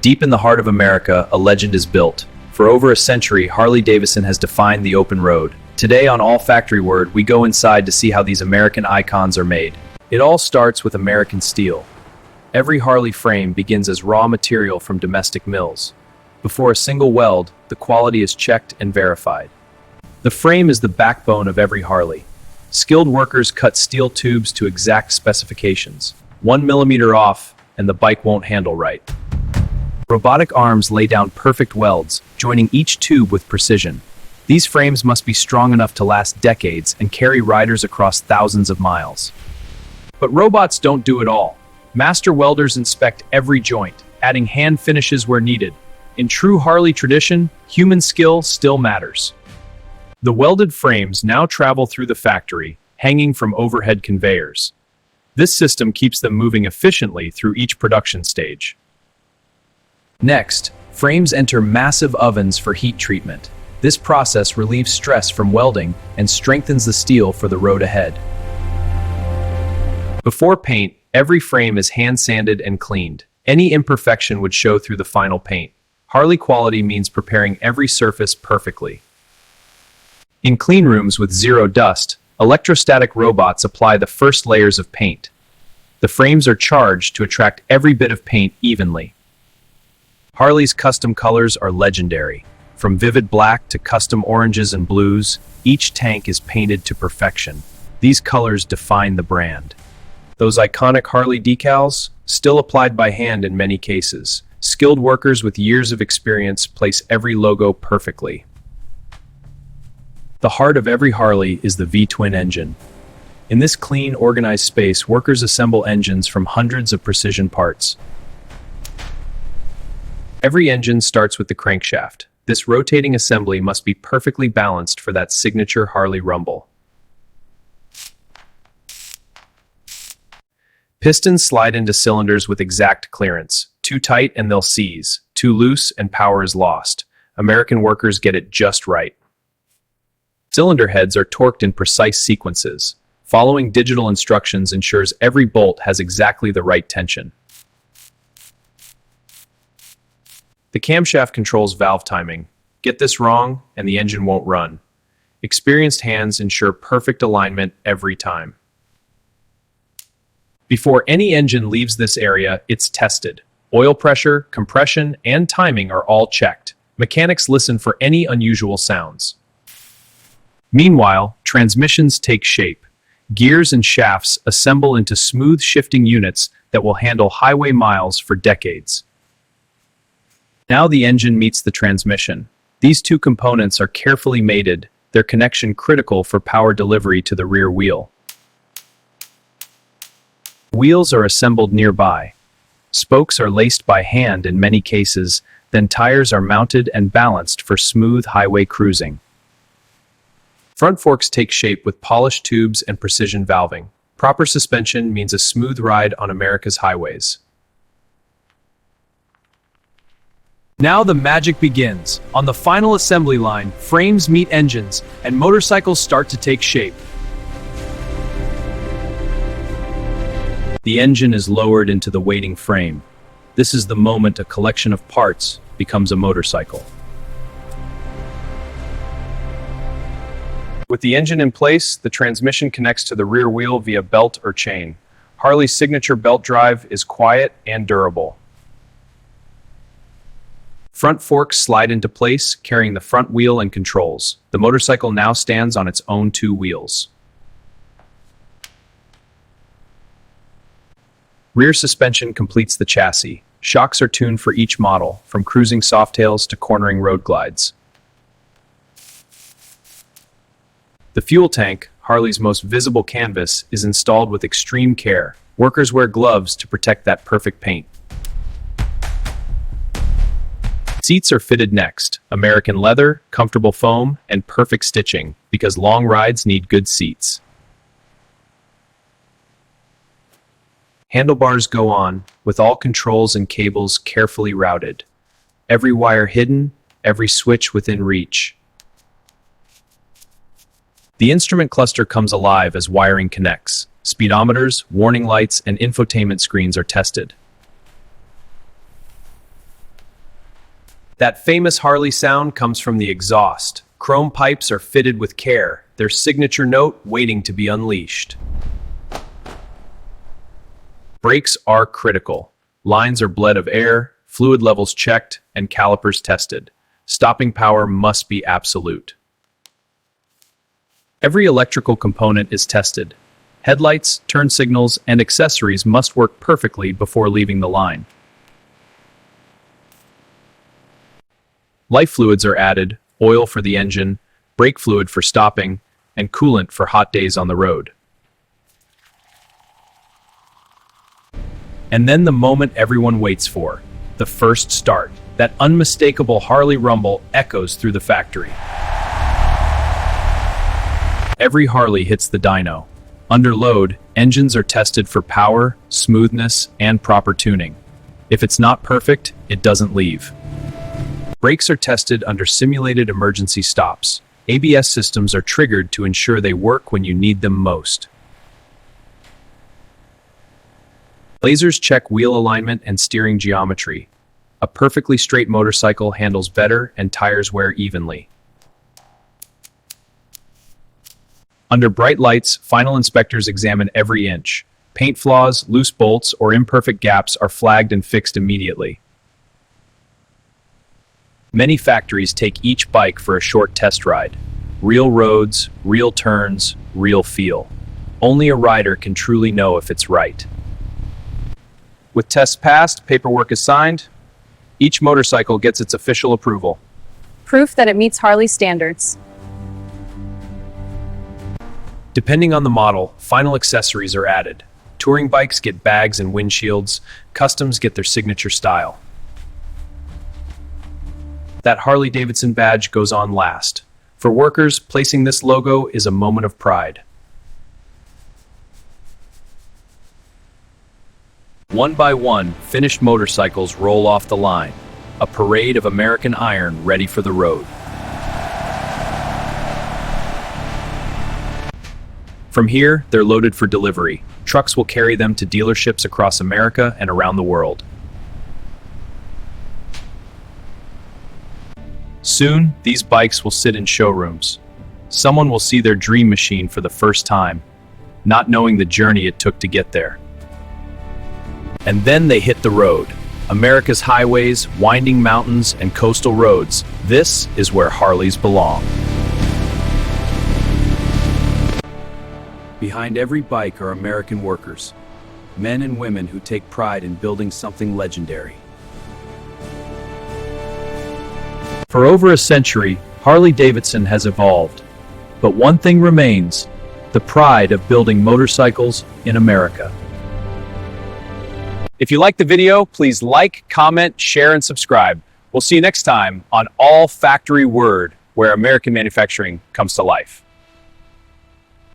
Deep in the heart of America, a legend is built. For over a century, Harley Davidson has defined the open road. Today on All Factory Word, we go inside to see how these American icons are made. It all starts with American steel. Every Harley frame begins as raw material from domestic mills. Before a single weld, the quality is checked and verified. The frame is the backbone of every Harley. Skilled workers cut steel tubes to exact specifications. 1 millimeter off, and the bike won't handle right. Robotic arms lay down perfect welds, joining each tube with precision. These frames must be strong enough to last decades and carry riders across thousands of miles. But robots don't do it all. Master welders inspect every joint, adding hand finishes where needed. In true Harley tradition, human skill still matters. The welded frames now travel through the factory, hanging from overhead conveyors. This system keeps them moving efficiently through each production stage. Next, frames enter massive ovens for heat treatment. This process relieves stress from welding and strengthens the steel for the road ahead. Before paint, every frame is hand-sanded and cleaned. Any imperfection would show through the final paint. Harley quality means preparing every surface perfectly. In clean rooms with zero dust, electrostatic robots apply the first layers of paint. The frames are charged to attract every bit of paint evenly. Harley's custom colors are legendary. From vivid black to custom oranges and blues, each tank is painted to perfection. These colors define the brand. Those iconic Harley decals, still applied by hand in many cases. Skilled workers with years of experience place every logo perfectly. The heart of every Harley is the V-twin engine. In this clean, organized space, workers assemble engines from hundreds of precision parts. Every engine starts with the crankshaft. This rotating assembly must be perfectly balanced for that signature Harley rumble. Pistons slide into cylinders with exact clearance. Too tight and they'll seize. Too loose and power is lost. American workers get it just right. Cylinder heads are torqued in precise sequences. Following digital instructions ensures every bolt has exactly the right tension. The camshaft controls valve timing. Get this wrong, and the engine won't run. Experienced hands ensure perfect alignment every time. Before any engine leaves this area, it's tested. Oil pressure, compression, and timing are all checked. Mechanics listen for any unusual sounds. Meanwhile, transmissions take shape. Gears and shafts assemble into smooth shifting units that will handle highway miles for decades. Now the engine meets the transmission. These two components are carefully mated, their connection critical for power delivery to the rear wheel. Wheels are assembled nearby. Spokes are laced by hand in many cases, then tires are mounted and balanced for smooth highway cruising. Front forks take shape with polished tubes and precision valving. Proper suspension means a smooth ride on America's highways. Now the magic begins. On the final assembly line, frames meet engines, and motorcycles start to take shape. The engine is lowered into the waiting frame. This is the moment a collection of parts becomes a motorcycle. With the engine in place, the transmission connects to the rear wheel via belt or chain. Harley's signature belt drive is quiet and durable. Front forks slide into place, carrying the front wheel and controls. The motorcycle now stands on its own two wheels. Rear suspension completes the chassis. Shocks are tuned for each model, from cruising Softails to cornering road glides. The fuel tank, Harley's most visible canvas, is installed with extreme care. Workers wear gloves to protect that perfect paint. Seats are fitted next. American leather, comfortable foam, and perfect stitching, because long rides need good seats. Handlebars go on, with all controls and cables carefully routed. Every wire hidden, every switch within reach. The instrument cluster comes alive as wiring connects. Speedometers, warning lights, and infotainment screens are tested. That famous Harley sound comes from the exhaust. Chrome pipes are fitted with care, their signature note waiting to be unleashed. Brakes are critical. Lines are bled of air, fluid levels checked, and calipers tested. Stopping power must be absolute. Every electrical component is tested. Headlights, turn signals, and accessories must work perfectly before leaving the line. Life fluids are added, oil for the engine, brake fluid for stopping, and coolant for hot days on the road. And then the moment everyone waits for, the first start. That unmistakable Harley rumble echoes through the factory. Every Harley hits the dyno. Under load, engines are tested for power, smoothness, and proper tuning. If it's not perfect, it doesn't leave. Brakes are tested under simulated emergency stops. ABS systems are triggered to ensure they work when you need them most. Lasers check wheel alignment and steering geometry. A perfectly straight motorcycle handles better and tires wear evenly. Under bright lights, final inspectors examine every inch. Paint flaws, loose bolts, or imperfect gaps are flagged and fixed immediately. Many factories take each bike for a short test ride. Real roads, real turns, real feel. Only a rider can truly know if it's right. With tests passed, paperwork is signed. Each motorcycle gets its official approval. Proof that it meets Harley standards. Depending on the model, final accessories are added. Touring bikes get bags and windshields. Customs get their signature style. That Harley Davidson badge goes on last. For workers, placing this logo is a moment of pride. One by one, finished motorcycles roll off the line. A parade of American iron ready for the road. From here, they're loaded for delivery. Trucks will carry them to dealerships across America and around the world. Soon, these bikes will sit in showrooms. Someone will see their dream machine for the first time, not knowing the journey it took to get there. And then they hit the road. America's highways, winding mountains, and coastal roads. This is where Harleys belong. Behind every bike are American workers, men and women who take pride in building something legendary. For over a century, Harley Davidson has evolved. But one thing remains, the pride of building motorcycles in America. If you liked the video, please like, comment, share, and subscribe. We'll see you next time on All Factory Word, where American manufacturing comes to life.